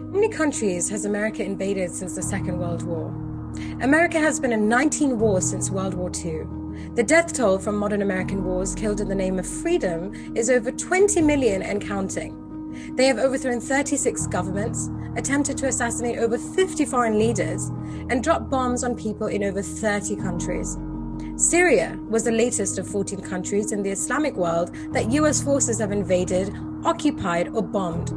How many countries has America invaded since the Second World War? America has been in 19 wars since World War II. The death toll from modern American wars killed in the name of freedom is over 20 million and counting. They have overthrown 36 governments, attempted to assassinate over 50 foreign leaders, and dropped bombs on people in over 30 countries. Syria was the latest of 14 countries in the Islamic world that US forces have invaded, occupied, or bombed.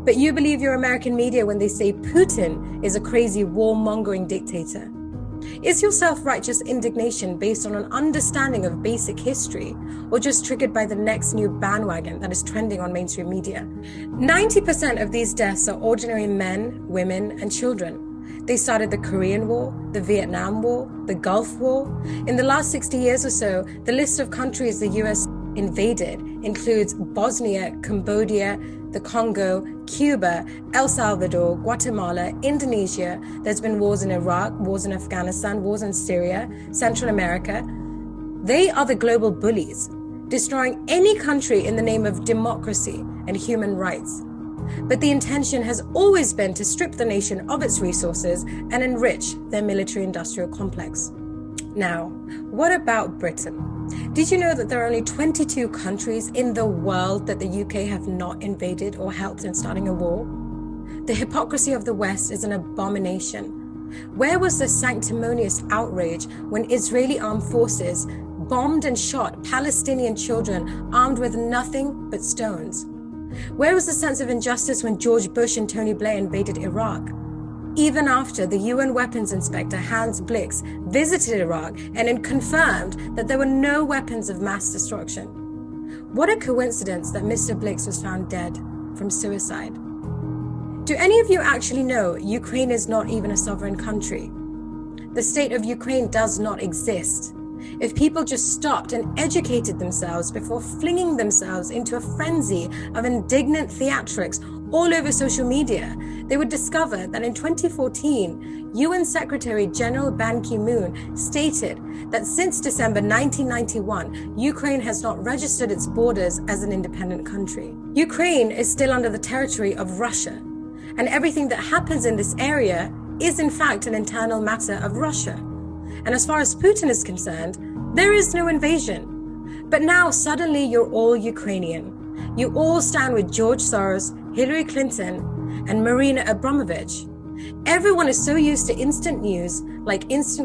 But you believe your American media when they say Putin is a crazy warmongering dictator. Is your self-righteous indignation based on an understanding of basic history, or just triggered by the next new bandwagon that is trending on mainstream media? 90% of these deaths are ordinary men, women, and children. They started the Korean War, the Vietnam War, the Gulf War. In the last 60 years or so, the list of countries the US invaded includes Bosnia, Cambodia, the Congo, Cuba, El Salvador, Guatemala, Indonesia. There's been wars in Iraq, wars in Afghanistan, wars in Syria, Central America. They are the global bullies, destroying any country in the name of democracy and human rights. But the intention has always been to strip the nation of its resources and enrich their military-industrial complex. Now, what about Britain? Did you know that there are only 22 countries in the world that the UK have not invaded or helped in starting a war? The hypocrisy of the West is an abomination. Where was the sanctimonious outrage when Israeli armed forces bombed and shot Palestinian children armed with nothing but stones? Where was the sense of injustice when George Bush and Tony Blair invaded Iraq? Even after the UN weapons inspector Hans Blix visited Iraq and confirmed that there were no weapons of mass destruction. What a coincidence that Mr. Blix was found dead from suicide. Do any of you actually know Ukraine is not even a sovereign country? The state of Ukraine does not exist. If people just stopped and educated themselves before flinging themselves into a frenzy of indignant theatrics all over social media, they would discover that in 2014, UN Secretary General Ban Ki-moon stated that since December 1991, Ukraine has not registered its borders as an independent country. Ukraine is still under the territory of Russia, and everything that happens in this area is in fact an internal matter of Russia. And as far as Putin is concerned, there is no invasion. But now suddenly you're all Ukrainian. You all stand with George Soros, Hillary Clinton, and Marina Abramovich. Everyone is so used to instant news, like instant